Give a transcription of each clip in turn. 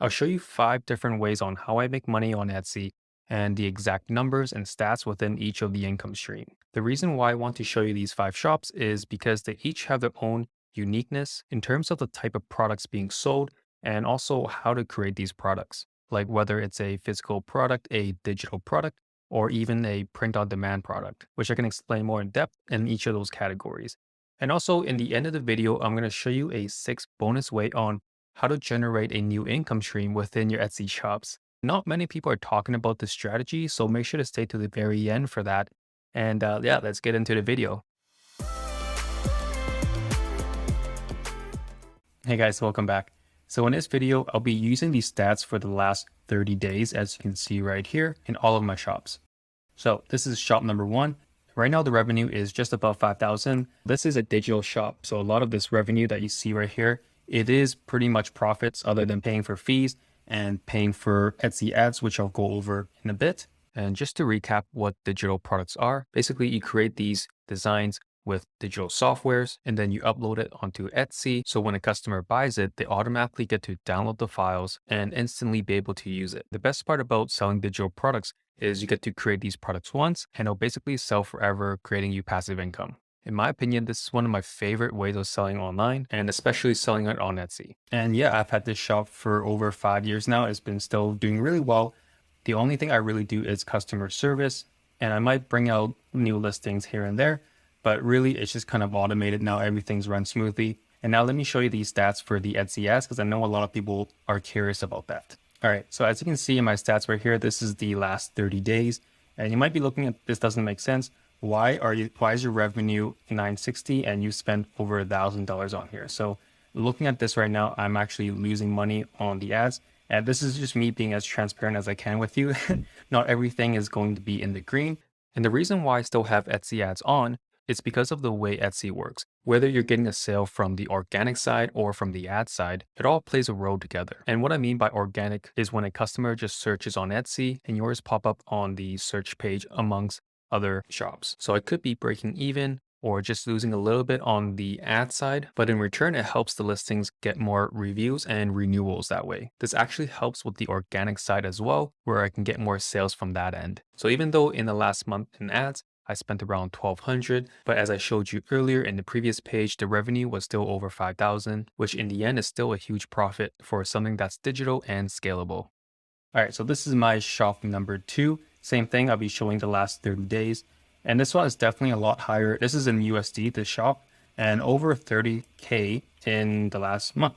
I'll show you 5 different ways on how I make money on Etsy and the exact numbers and stats within each of the income stream. The reason why I want to show you these 5 shops is because they each have their own uniqueness in terms of the type of products being sold and also how to create these products, like whether it's a physical product, a digital product, or even a print on demand product, which I can explain more in depth in each of those categories. And also in the end of the video, I'm going to show you a 6 bonus way on how to generate a new income stream within your Etsy shops. Not many people are talking about this strategy, so make sure to stay to the very end for that. And yeah, let's get into the video. Hey guys, welcome back. So in this video, I'll be using these stats for the last 30 days, as you can see right here in all of my shops. So this is shop number 1. Right now, the revenue is just above 5,000. This is a digital shop. So a lot of this revenue that you see right here, it is pretty much profits other than paying for fees and paying for Etsy ads, which I'll go over in a bit. And just to recap what digital products are, basically you create these designs with digital softwares and then you upload it onto Etsy. So when a customer buys it, they automatically get to download the files and instantly be able to use it. The best part about selling digital products is you get to create these products once and it'll basically sell forever, creating you passive income. In my opinion, this is one of my favorite ways of selling online and especially selling it on Etsy. And yeah, I've had this shop for over 5 years now. It's been still doing really well. The only thing I really do is customer service, and I might bring out new listings here and there, but really it's just kind of automated now. Everything's run smoothly. And now let me show you these stats for the Etsy ads because I know a lot of people are curious about that. All right, so as you can see in my stats right here, this is the last 30 days. And you might be looking at this doesn't make sense. Why is your revenue 960 and you spent over $1,000 on here? So looking at this right now, I'm actually losing money on the ads. And this is just me being as transparent as I can with you. Not everything is going to be in the green. And the reason why I still have Etsy ads on is because of the way Etsy works. Whether you're getting a sale from the organic side or from the ad side, it all plays a role together. And what I mean by organic is when a customer just searches on Etsy and yours pop up on the search page amongst other shops. So it could be breaking even or just losing a little bit on the ad side, but in return, it helps the listings get more reviews and renewals that way. This actually helps with the organic side as well, where I can get more sales from that end. So even though in the last month in ads, I spent around 1,200, but as I showed you earlier in the previous page, the revenue was still over 5,000, which in the end is still a huge profit for something that's digital and scalable. All right, so this is my shop number 2. Same thing, I'll be showing the last 30 days. And this one is definitely a lot higher. This is in USD, this shop, and over 30K in the last month,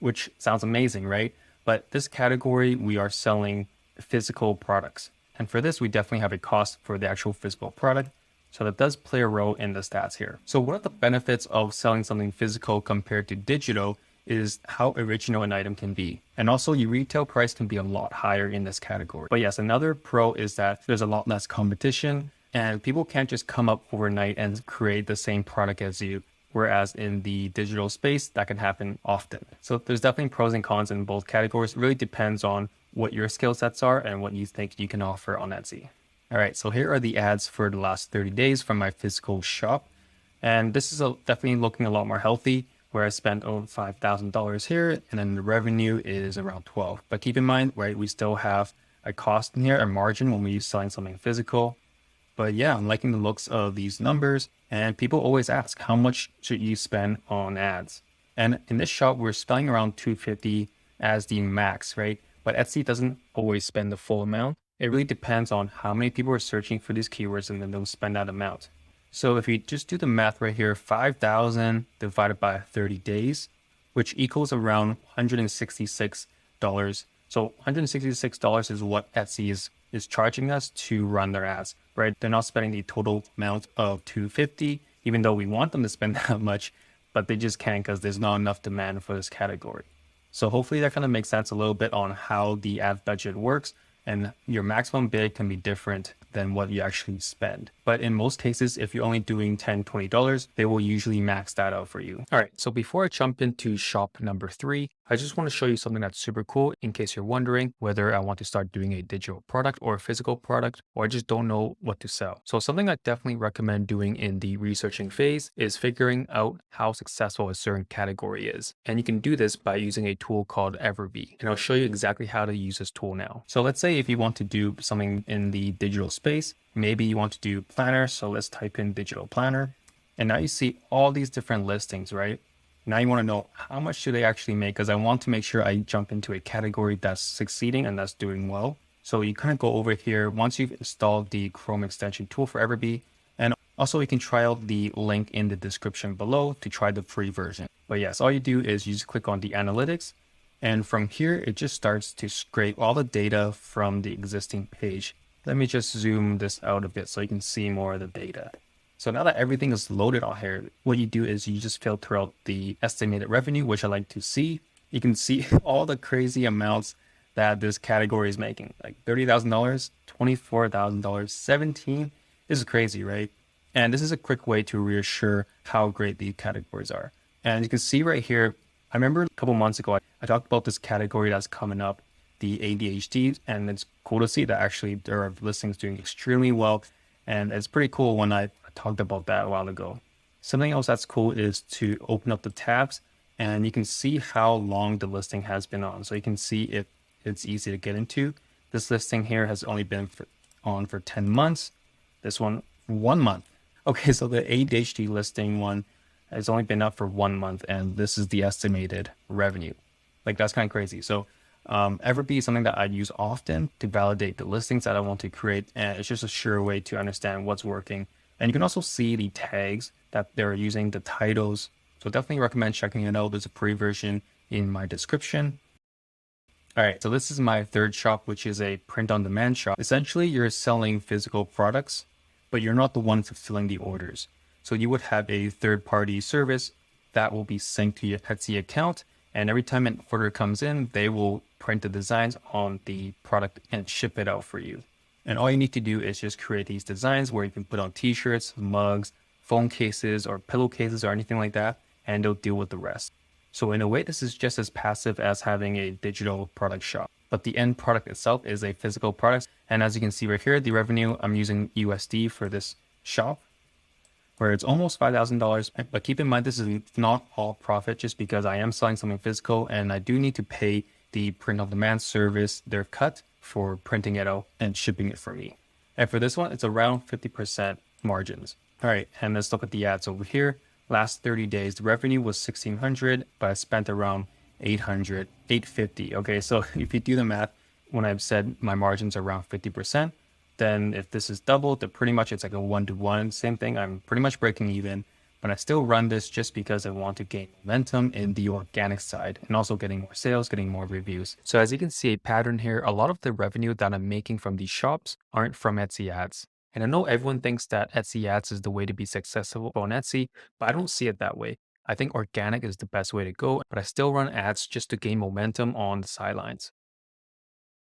which sounds amazing, right? But this category, we are selling physical products. And for this, we definitely have a cost for the actual physical product. So that does play a role in the stats here. So one of the benefits of selling something physical compared to digital is how original an item can be. And also your retail price can be a lot higher in this category. But yes, another pro is that there's a lot less competition and people can't just come up overnight and create the same product as you. Whereas in the digital space, that can happen often. So there's definitely pros and cons in both categories. It really depends on what your skill sets are and what you think you can offer on Etsy. All right, so here are the ads for the last 30 days from my physical shop. And this is definitely looking a lot more healthy, where I spent over $5,000 here, and then the revenue is around 12. But keep in mind, right, we still have a cost in here, a margin when we're selling something physical. But yeah, I'm liking the looks of these numbers, and people always ask, how much should you spend on ads? And in this shop, we're spending around $250 as the max, right? But Etsy doesn't always spend the full amount. It really depends on how many people are searching for these keywords, and then they'll spend that amount. So if you just do the math right here, 5,000 divided by 30 days, which equals around $166. So $166 is what Etsy is charging us to run their ads, right? They're not spending the total amount of $250, even though we want them to spend that much, but they just can't because there's not enough demand for this category. So hopefully that kind of makes sense a little bit on how the ad budget works. and your maximum bid can be different than what you actually spend. But in most cases, if you're only doing $10, $20, they will usually max that out for you. All right, so before I jump into shop number 3, I just want to show you something that's super cool in case you're wondering whether I want to start doing a digital product or a physical product, or I just don't know what to sell. So something I definitely recommend doing in the researching phase is figuring out how successful a certain category is. And you can do this by using a tool called EverBee. And I'll show you exactly how to use this tool now. So let's say if you want to do something in the digital space, maybe you want to do planner. So let's type in digital planner. And now you see all these different listings, right? Now you want to know how much do they actually make, because I want to make sure I jump into a category that's succeeding and that's doing well. So you kind of go over here once you've installed the Chrome extension tool for EverBee. And also you can try out the link in the description below to try the free version. But yes, all you do is you just click on the analytics. And from here, it just starts to scrape all the data from the existing page. Let me just zoom this out a bit so you can see more of the data. So now that everything is loaded on here, what you do is you just filter out the estimated revenue, which I like to see. You can see all the crazy amounts that this category is making, like $30,000, $24,000, $17,000. This is crazy, right? And this is a quick way to reassure how great these categories are. And you can see right here, I remember a couple months ago, I talked about this category that's coming up, the ADHD, and it's cool to see that actually there are listings doing extremely well. And it's pretty cool when I talked about that a while ago. Something else that's cool is to open up the tabs and you can see how long the listing has been on. So you can see if it's easy to get into. This listing here has only been on for 10 months. This one, 1 month. Okay, so the ADHD listing one has only been up for 1 month, and this is the estimated revenue. Like, that's kind of crazy. So EverBee is something that I use often to validate the listings that I want to create, and it's just a sure way to understand what's working. And you can also see the tags that they're using, the titles. So definitely recommend checking it out. There's a free version in my description. All right, so this is my third shop, which is a print-on-demand shop. Essentially, you're selling physical products, but you're not the one fulfilling the orders. So you would have a third-party service that will be synced to your Etsy account. And every time an order comes in, they will print the designs on the product and ship it out for you. And all you need to do is just create these designs where you can put on t-shirts, mugs, phone cases, or pillowcases, or anything like that, and they'll deal with the rest. So in a way, this is just as passive as having a digital product shop, but the end product itself is a physical product. And as you can see right here, the revenue, I'm using USD for this shop, where it's almost $5,000. But keep in mind, this is not all profit, just because I am selling something physical and I do need to pay the print-on-demand service their cut for printing it out and shipping it for me. And for this one, it's around 50% margins. All right, and let's look at the ads over here. Last 30 days, the revenue was $1,600, but I spent around $800, $850. Okay, so if you do the math, when I've said my margins are around 50%, then if this is doubled, then pretty much it's like a 1-to-1. Same thing, I'm pretty much breaking even, but I still run this just because I want to gain momentum in the organic side and also getting more sales, getting more reviews. So as you can see a pattern here, a lot of the revenue that I'm making from these shops aren't from Etsy ads. And I know everyone thinks that Etsy ads is the way to be successful on Etsy, but I don't see it that way. I think organic is the best way to go, but I still run ads just to gain momentum on the sidelines.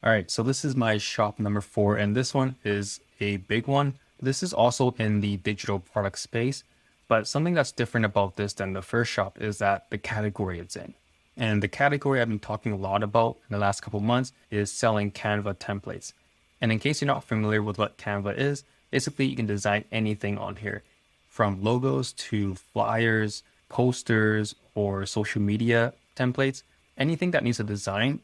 All right, so this is my shop number 4, and this one is a big one. This is also in the digital product space, but something that's different about this than the first shop is that the category it's in. And the category I've been talking a lot about in the last couple months is selling Canva templates. And in case you're not familiar with what Canva is, basically you can design anything on here, from logos to flyers, posters, or social media templates. Anything that needs a design,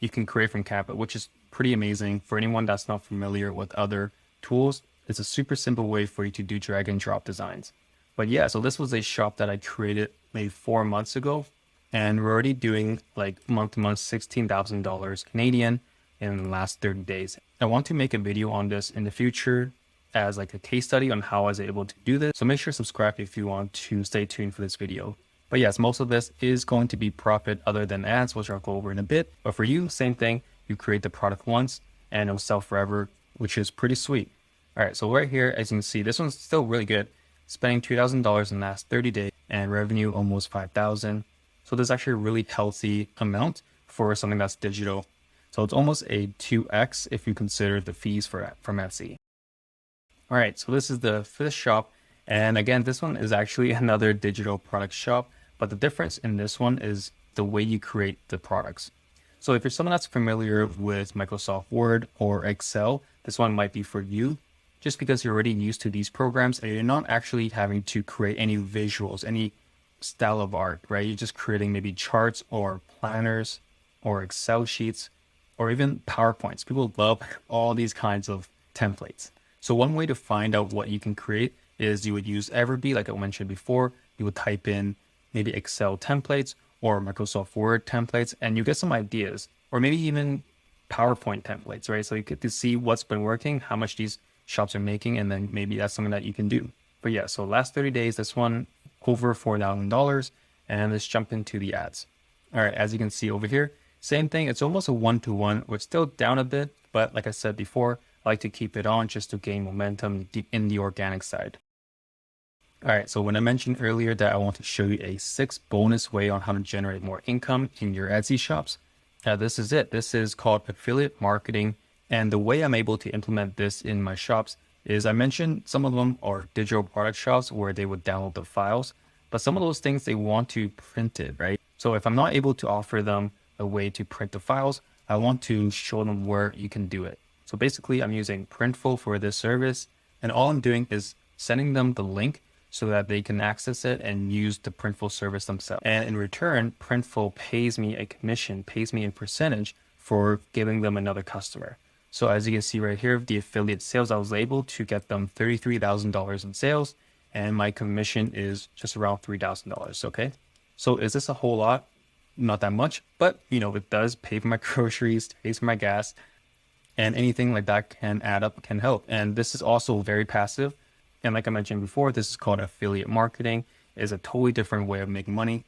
you can create from Canva, which is pretty amazing. For anyone that's not familiar with other tools, it's a super simple way for you to do drag and drop designs. But yeah, so this was a shop that I created maybe 4 months ago, and we're already doing like month to month $16,000 Canadian in the last 30 days. I want to make a video on this in the future as like a case study on how I was able to do this. So make sure to subscribe if you want to stay tuned for this video. But yes, most of this is going to be profit other than ads, which I'll go over in a bit. But for you, same thing. You create the product once and it'll sell forever, which is pretty sweet. All right, so right here, as you can see, this one's still really good. Spending $2,000 in the last 30 days and revenue almost $5,000. So there's actually a really healthy amount for something that's digital. So it's almost a 2x if you consider the fees from Etsy. All right, so this is the fifth shop. And again, this one is actually another digital product shop, but the difference in this one is the way you create the products. So if you're someone that's familiar with Microsoft Word or Excel, this one might be for you, just because you're already used to these programs and you're not actually having to create any visuals, any style of art, right? You're just creating maybe charts or planners or Excel sheets or even PowerPoints. People love all these kinds of templates. So one way to find out what you can create is you would use EverBee, like I mentioned before. You would type in maybe Excel templates or Microsoft Word templates, and you get some ideas, or maybe even PowerPoint templates, right? So you get to see what's been working, how much these shops are making, and then maybe that's something that you can do. But yeah, so last 30 days, this one over $4,000, and let's jump into the ads. All right, as you can see over here, same thing. It's almost a one-to-one. We're still down a bit, but like I said before, I like to keep it on just to gain momentum in the organic side. All right, so when I mentioned earlier that I want to show you a 6 bonus way on how to generate more income in your Etsy shops, this is it. This is called affiliate marketing. And the way I'm able to implement this in my shops is I mentioned some of them are digital product shops where they would download the files, but some of those things they want to print it, right? So if I'm not able to offer them a way to print the files, I want to show them where you can do it. So basically I'm using Printful for this service, and all I'm doing is sending them the link so that they can access it and use the Printful service themselves. And in return, Printful pays me a commission, pays me a percentage for giving them another customer. So as you can see right here, the affiliate sales, I was able to get them $33,000 in sales, and my commission is just around $3,000, okay? So is this a whole lot? Not that much, but you know, it does pay for my groceries, pays for my gas, and anything like that can add up, can help. And this is also very passive. And like I mentioned before, this is called affiliate marketing. It's a totally different way of making money,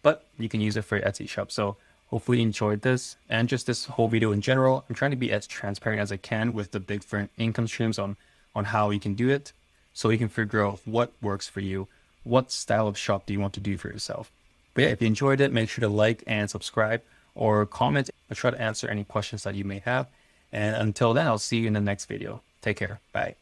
but you can use it for your Etsy shop. So hopefully you enjoyed this and just this whole video in general. I'm trying to be as transparent as I can with the different income streams on how you can do it, so you can figure out what works for you. What style of shop do you want to do for yourself? But yeah, if you enjoyed it, make sure to like and subscribe or comment. I'll try to answer any questions that you may have. And until then, I'll see you in the next video. Take care. Bye.